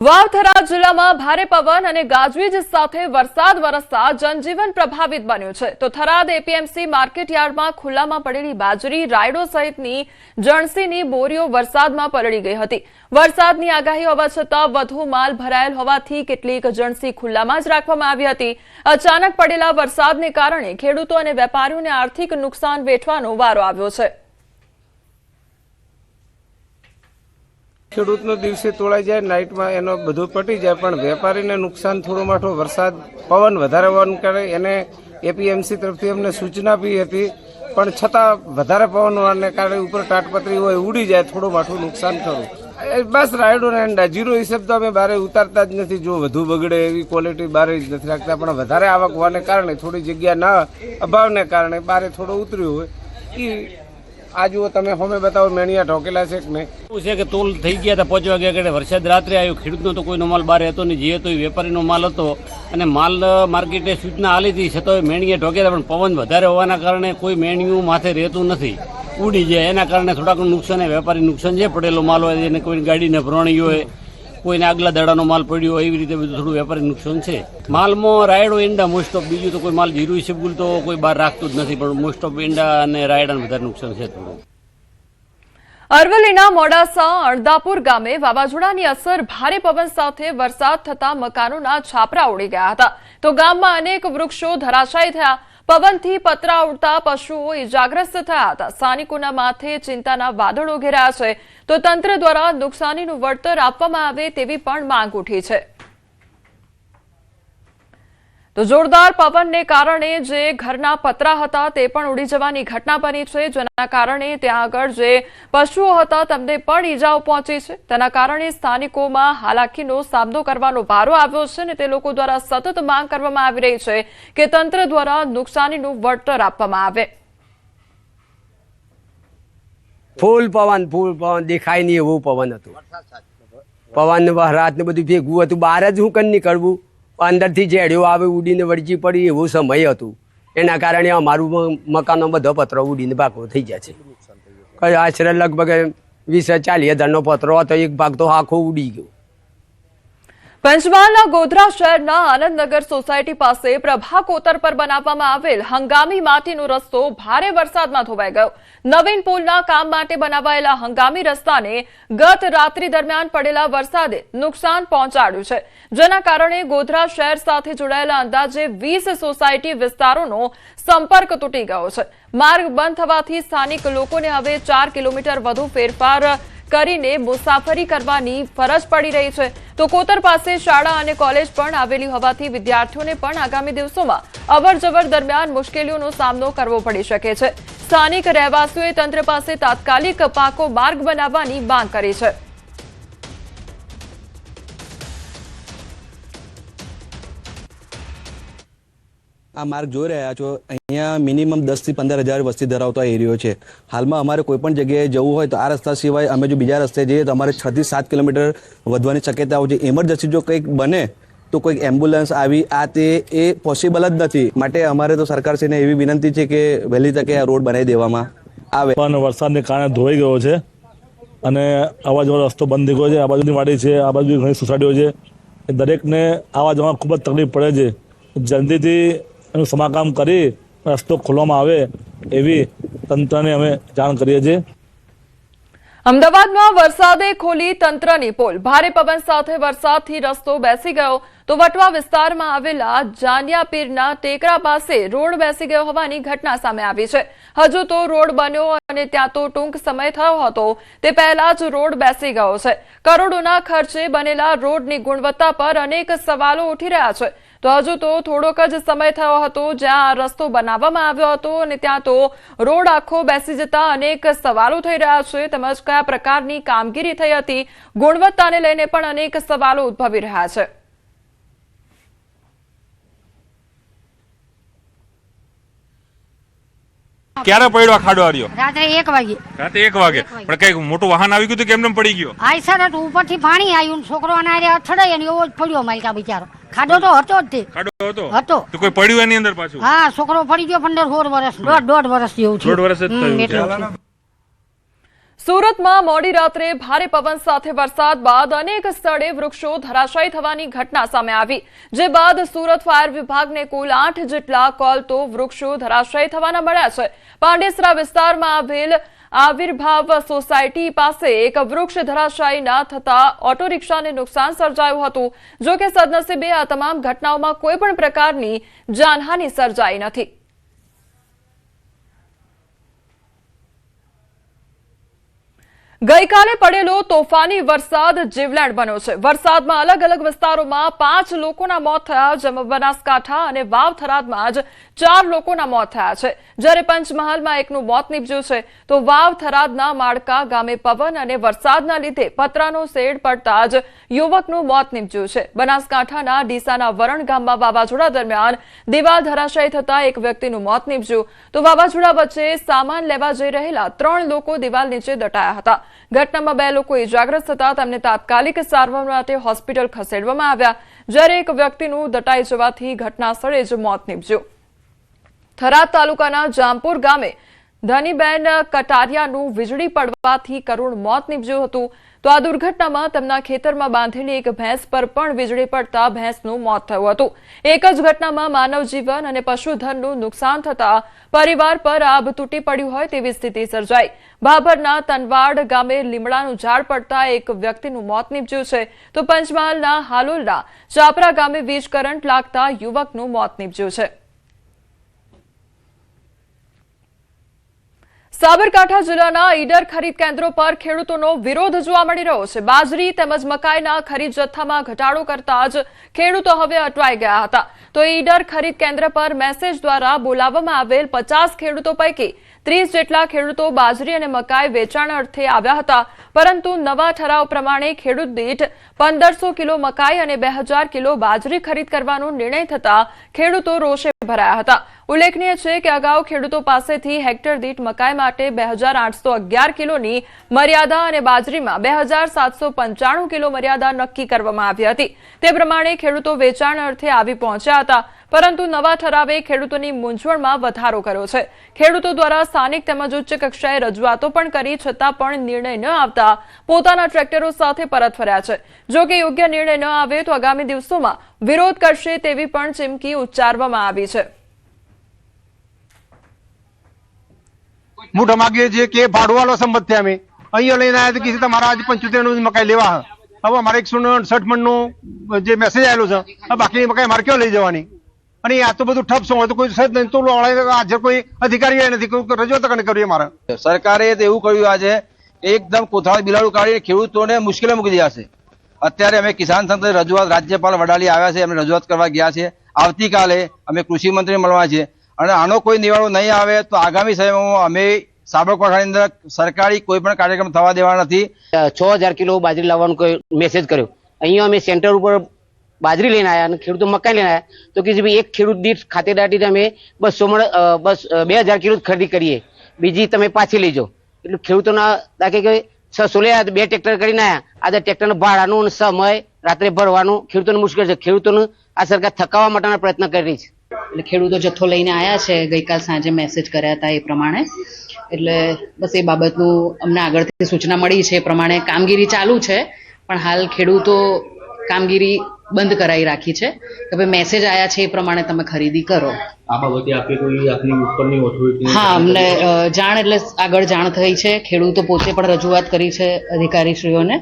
વાવથરા જિલ્લામાં ભારે પવન અને ગાજવીજ સાથે વરસાદ વરસતા જનજીવન પ્રભાવિત બન્યું છે તો થરાદ એપીએમસી માર્કેટ યાર્ડમાં ખુલ્લામાં પડેલી બાજરી, રાયડો સહિતની જણસીની બોરીઓ વરસાદમાં પલળી ગઈ હતી। વરસાદની આગાહી હોવા છતાં વધુ માલ ભરાયેલ હોવાથી કેટલીક જણસી ખુલ્લામાં જ રાખવામાં આવી હતી। અચાનક પડેલા વરસાદને કારણે ખેડૂતો અને વેપારીઓને આર્થિક નુકસાન વેઠવાનો વારો આવ્યો છે। ખેડૂતનો દિવસે તોળાઈ જાય, નાઇટમાં એનો બધું પટી જાય, પણ વેપારીને નુકસાન થોડું માઠું વરસાદ પવન વધારે હોવાને કારણે એને એપીએમસી તરફથી અમને સૂચના આપી હતી, પણ છતાં વધારે પવન હોવાને કારણે ઉપર તાટપત્રી હોય ઉડી જાય, થોડું માઠું નુકસાન ખરું। બસ રાયડો ને અંડા જીરો હિસાબ તો અમે બારે ઉતારતા જ નથી, જો વધુ બગડે એવી ક્વોલિટી બારે જ નથી રાખતા, પણ વધારે આવક હોવાને કારણે થોડી જગ્યા ના અભાવને કારણે બારે થોડું ઉતર્યું હોય એ આ જુઓ તમે હોમે બતાવો મેણિયા ઢોકેલા છે કે નહીં। એવું છે કે તોલ થઈ ગયા હતા 5 વાગ્યા આગળ વરસાદ રાત્રે આવ્યો, ખેડૂતનો તો કોઈનો માલ બહાર હતો નહીં, જે હતો એ વેપારીનો માલ હતો અને માલ માર્કેટે સૂચના આલી હતી છતાં મેણીએ ઢોકેલા, પણ પવન વધારે હોવાના કારણે કોઈ મેણિયું માથે રહેતું નથી, ઉડી જાય, એના કારણે થોડાક નુકસાન વેપારી નુકસાન છે, પડેલો માલ હોય એને કોઈ ગાડીને ભરણી હોય, કોઈને આગલા દાડાનો માલ પડ્યો હોય, એવી રીતે બધું થોડું વેપારી નુકસાન છે। માલમાં રાયડો ઈંડા મોસ્ટ ઓફ, બીજું તો કોઈ માલ જીરું શેબુલ તો કોઈ બહાર રાખતું જ નથી, પણ મોસ્ટ ઓફ ઈંડા અને રાયડાને વધારે નુકસાન છે થોડું। અરવલ્લીના મોડાસા અણદાપુર ગામે વાવાઝોડાની અસર ભારે પવન સાથે વરસાદ થતા મકાનોના છાપરા ઉડી ગયા હતા તો ગામમાં અનેક વૃક્ષો ધરાશાયી થયા। પવનથી પતરા ઉડતા પશુઓ ઇજાગ્રસ્ત થયા હતા। સ્થાનિકોના માથે ચિંતાના વાદળો ઘેરાયા છે તો તંત્ર દ્વારા નુકસાનીનું વળતર આપવામાં આવે તેવી પણ માંગ ઉઠી છે। તો જોરદાર પવનને કારણે જે ઘરના પતરા હતા તે પણ ઉડી જવાની ઘટના બની છે, જેના કારણે ત્યાં આગળ જે પશુઓ હતા તેમને પણ ઈજાઓ પહોંચી છે। તેના કારણે સ્થાનિકોમાં હાલાકીનો સામનો કરવાનો વારો આવ્યો છે અને તે લોકો દ્વારા સતત માંગ કરવામાં આવી રહી છે કે તંત્ર દ્વારા નુકસાનીનું વળતર આપવામાં આવે। ફૂલ પવન દેખાય નહીં એવું પવન હતું, પવન રાત ને બધું ભેગું હતું, બહાર જ હું કઈ નીકળવું, અંદરથી જેડિયો આવે ઉડીને વળજી પડી એવું સમય હતું, એના કારણે અમારું મકાનનો બધો પતરો ઉડીને ભાગો થઈ જાય છે। આશરે લગભગ 20-40 હજારનો પતરો હતો, એક ભાગ તો આખો ઉડી ગયો। પંચમહાલના ગોધરા શહેરના આનંદનગર સોસાયટી પાસે પ્રભા કોતર પર બનાવવામાં આવેલ હંગામી માટીનો રસ્તો ભારે વરસાદમાં ધોવાઈ ગયો। નવીન પુલના કામ માટે બનાવાયેલા હંગામી રસ્તાને ગત રાત્રિ દરમિયાન પડેલા વરસાદે નુકસાન પહોંચાડ્યું છે, જેના કારણે ગોધરા શહેર સાથે જોડાયેલા અંદાજે 20 સોસાયટી વિસ્તારોનો સંપર્ક તૂટી ગયો છે। માર્ગ બંધ થવાથી સ્થાનિક લોકોને હવે 4 કિલોમીટર વધુ ફેરફાર કરીને મુસાફરી કરવાની ફરજ પડી રહી છે। તો કોતર પાસે શાળા અને કોલેજ પણ આવેલી હોવાથી વિદ્યાર્થીઓને પણ આગામી દિવસોમાં અવરજવર દરમિયાન મુશ્કેલીઓનો સામનો કરવો પડી શકે છે। સ્થાનિક રહેવાસીઓએ તંત્ર પાસે તાત્કાલિક પાકો માર્ગ બનાવવાની માંગ કરી છે। આ માર્ગ જોઈ રહ્યા છો, અહીંયા મિનિમમ 10 થી 15 હજાર વસ્તી ધરાવતો એરિયો છે। હાલમાં અમારે કોઈ પણ જગ્યાએ જવું હોય તો આ રસ્તા સિવાય અમે જો બીજા રસ્તે જઈએ તો અમારે 6 થી 7 કિલોમીટર વધવાની શક્યતાઓ છે। ઇમરજન્સી જો કંઈક બને તો કોઈક એમ્બ્યુલન્સ આવી આ તે એ પોસિબલ જ નથી, માટે અમારે તો સરકારશ્રીને એવી વિનંતી છે કે વહેલી તકે આ રોડ બનાવી દેવામાં આવે। પણ વરસાદને કારણે ધોવાઈ ગયો છે અને આવા જવાનો રસ્તો બંધ થઈ ગયો છે। આ બાજુની વાડી છે, આ બાજુ ઘણી સોસાયટીઓ છે, દરેકને આવા જવામાં ખૂબ જ તકલીફ પડે છે। જલ્દીથી એનું સમારકામ કરી રસ્તો ખોલવામાં આવે એવી તંત્રને અમે જાણ કરીએ છીએ। અમદાવાદમાં વરસાદે ખોલી તંત્રની પોલ। ભારે પવન સાથે વરસાદથી રસ્તો બેસી ગયો તો વટવા વિસ્તારમાં આવેલા જાનિયાપીરના ટેકરા પાસે રોડ બેસી ગયો હોવાની ઘટના સામે આવી છે। હજુ તો રોડ બન્યો અને ત્યાં તો ટૂંક સમય થયો હતો તે પહેલા જ રોડ બેસી ગયો છે। કરોડોના ખર્ચે બનેલા રોડની ગુણવત્તા પર અનેક સવાલો ઉઠી રહ્યા છે। તો હજુ તો થોડોક જ સમય થયો હતો જ્યાં રસ્તો બનાવવામાં આવ્યો હતો અને ત્યાં તો રોડ આખો બેસી જતા અનેક સવાલો થઈ રહ્યા છે, તેમજ કયા પ્રકારની કામગીરી થઈ હતી, ગુણવત્તાને લઈને પણ અનેક સવાલો ઉદ્ભવી રહ્યા છે। ક્યારે પડ્યો આ ખાડો આર્યો? રાત્રે 1 વાગે। રાતે 1 વાગે? પણ કઈ મોટું વાહન આવી ગયું તો કેમ પડી ગયો? આઈ સર ઉપરથી પાણી આવ્યું, છોકરો અનારે અથડાય અને એવો જ પડ્યો માલિકા બિચારો। ખાડો તો હતો જ તે, ખાડો હતો તો કોઈ પડ્યું એની અંદર પાછું? હા, છોકરો પડી ગયો 15-16 વર્ષ, 1.5 વર્ષ જેવું છે। 1.5 વર્ષ જ થયું છે। સુરતમાં મોડી રાત્રે ભારે પવન સાથે વરસાદ બાદ અનેક સ્થળે વૃક્ષો ધરાશાયી થવાની ઘટના સામે આવી, જે બાદ સુરત ફાયર વિભાગને કુલ 8 જેટલા કોલ તો વૃક્ષો ધરાશાયી થવાના મળ્યા છે. પાંડેસરા વિસ્તારમાં આવેલ આવિર્ભાવ સોસાયટી પાસે એક વૃક્ષ ધરાશાયી ન થતા ઓટો રિક્ષાને નુકસાન સર્જાયું હતું. જો કે સદનસીબે આ તમામ ઘટનાઓમાં કોઈ પણ પ્રકારની જાનહાનિ સર્જાઈ નથી. ગઈકાલે પડેલો તોફાની વરસાદ જીવલેણ બન્યો છે. વરસાદમાં અલગ અલગ વિસ્તારોમાં 5 લોકોના મોત થયા, જેમાં બનાસકાંઠા અને વાવ થરાદમાં જ 4 લોકોના મોત થયા છે, જ્યારે પંચમહાલમાં એકનું મોત નીપજ્યું છે. તો વાવ થરાદના માળકા ગામે પવન અને વરસાદના લીધે પતરાનો શેડ પડતા જ યુવકનું મોત નીપજ્યું છે. બનાસકાંઠાના ડીસાના વરણ ગામમાં વાવાઝોડા દરમિયાન દિવાલ ધરાશાયી થતા એક વ્યક્તિનું મોત નીપજ્યું. તો વાવાઝોડા વચ્ચે સામાન લેવા જઈ રહેલા 3 લોકો દિવાલ નીચે દટાયા હતા. ઘટનામાં 2 લોકો ઇજાગ્રસ્ત થતા તેમને તાત્કાલિક સારવાર માટે હોસ્પિટલ ખસેડવામાં આવ્યા, જ્યારે એક વ્યક્તિનું દટાઈ જવાથી ઘટના સ્થળે જ મોત નીપજ્યું. થરાદ તાલુકાના જામપુર ગામે ધનીબેન કટારિયાનું વીજળી પડવાથી કરુણ મોત નીપજ્યું હતું. તો આ દુર્ઘટનામાં તેમના ખેતરમાં બાંધેલી એક ભેંસ પર પણ વીજળી પડતા ભેંસનું મોત થયું હતું. એક જ ઘટનામાં માનવ જીવન અને પશુધનનું નુકસાન થતા પરિવાર પર આભ તૂટી પડ્યું હોય તેવી સ્થિતિ સર્જાઈ. ભાભરના તનવાડ ગામે લીમડાનું ઝાડ પડતા એક વ્યક્તિનું મોત નીપજ્યું છે. તો પંચમહાલના હાલોલના ચાપરા ગામે વીજ કરંટ લાગતા યુવકનું મોત નીપજ્યું છે. સાબરકાંઠા જિલ્લાના ઈડર ખરીદ કેન્દ્રો પર ખેડૂતોનો વિરોધ જોવા મળી રહ્યો છે. બાજરી તેમજ મકાઈના ખરીદ જથ્થામાં ઘટાડો કરતા જ ખેડૂતો હવે અટવાઈ ગયા હતા. તો ઈડર ખરીદ કેન્દ્ર પર મેસેજ દ્વારા બોલાવવામાં આવેલ 50 ખેડૂતો પૈકી 30 જેટલા ખેડૂતો બાજરી અને મકાઈ વેચાણ અર્થે આવ્યા હતા, પરંતુ નવા ઠરાવ પ્રમાણે ખેડૂત દીઠ 1500 કિલો મકાઈ અને 2000 કિલો બાજરી ખરીદ કરવાનો નિર્ણય થતા ખેડૂતો રોષે ભરાયા હતા. ઉલ્લેખનીય છે કે અગાઉ ખેડૂતો પાસેથી હેક્ટર દીઠ મકાઈ માટે 2811 કિલોની મર્યાદા અને બાજરીમાં 2795 કિલો મર્યાદા નક્કી કરવામાં આવી હતી. તે પ્રમાણે ખેડૂતો વેચાણ અર્થે આવી પહોંચ્યા હતા, પરંતુ નવા ઠરાવે ખેડૂતોની મૂંઝવણમાં વધારો કર્યો છે. ખેડૂતો દ્વારા સ્થાનિક તેમજ ઉચ્ચ કક્ષાએ રજૂઆતો પણ કરી, છતાં પણ નિર્ણય ન આવતા પોતાના ટ્રેક્ટરો સાથે પરત ફર્યા છે. જો કે યોગ્ય નિર્ણય ન આવે તો આગામી દિવસોમાં વિરોધ કરશે તેવી પણ ચીમકી ઉચ્ચારવામાં આવી છે. મોટા માગીએ છીએ કે ભાડુવાળો સંમત થયા અમે અહીંયા લઈને આવ્યા કે તમારા આજે 75 નું મકાઈ લેવા. હવે અમારે 160 મણનું જે મેસેજ આવેલો છે, હવે બાકીની મકાઈ મારે ક્યાં લઈ જવાની? અને આ તો બધું ઠપ હોય તો કોઈ સજ નહીં, તો હાજર કોઈ અધિકારી નથી, કોઈ રજૂઆત કરીએ. મારે સરકારે તો એવું કર્યું, આજે એકદમ કોથળા બિલાડું કાઢીને ખેડૂતોને મુશ્કેલી મૂકી દીધા છે. અત્યારે અમે કિસાન સંઘ રજૂઆત રાજ્યપાલ વડાલી આવ્યા છે, અમે રજૂઆત કરવા ગયા છે. આવતીકાલે અમે કૃષિ મંત્રી મળવા છે, અને આનો કોઈ નિવાડો નહીં આવે તો આગામી સમયમાં અમે સાબરકાંઠાની અંદર સરકારી કોઈ પણ કાર્યક્રમ થવા દેવા નથી. 6000 કિલો બાજરી લાવવાનો કોઈ મેસેજ કર્યો. અહીંયા અમે સેન્ટર ઉપર બાજરી લઈને આવ્યા અને ખેડૂતો મકાઈ લઈને આવ્યા, તો કે ભાઈ એક ખેડૂત દીઠ ખાતેદાર દીઠ અમે 2000 કિલો ખરીદી કરીએ, બીજી તમે પાછી લઈ જાઓ. એટલે ખેડૂતોના દાખલે કે 600 લઈ આવ્યા, 2 ટ્રેક્ટર કરીને આવ્યા. આજે ટ્રેક્ટરના ભાડાનું સમય રાત્રે ભરવાનું ખેડૂતોને મુશ્કેલ છે. ખેડૂતોને આ સરકાર થકાવવા માટેના પ્રયત્ન કરી રહી છે. એટલે ખેડૂતો જથ્થો લઈને આવ્યા છે, ગઈકાલ સાંજે મેસેજ કર્યા હતા એ પ્રમાણે. એટલે બસ એ બાબતનું અમને આગળથી સૂચના મળી છે, એ પ્રમાણે કામગીરી ચાલુ છે. પણ હાલ ખેડૂતો કામગીરી બંધ કરાવી રાખી છે કે ભાઈ મેસેજ આવ્યા છે એ પ્રમાણે તમે ખરીદી કરો. આ બાબતે આપે કોઈ આપની ઉપરની ઓથોરિટી? હા, અમને જાણ એટલે આગળ જાણ થઈ છે. ખેડૂતો પોતે પણ રજૂઆત કરી છે અધિકારીશ્રીઓને.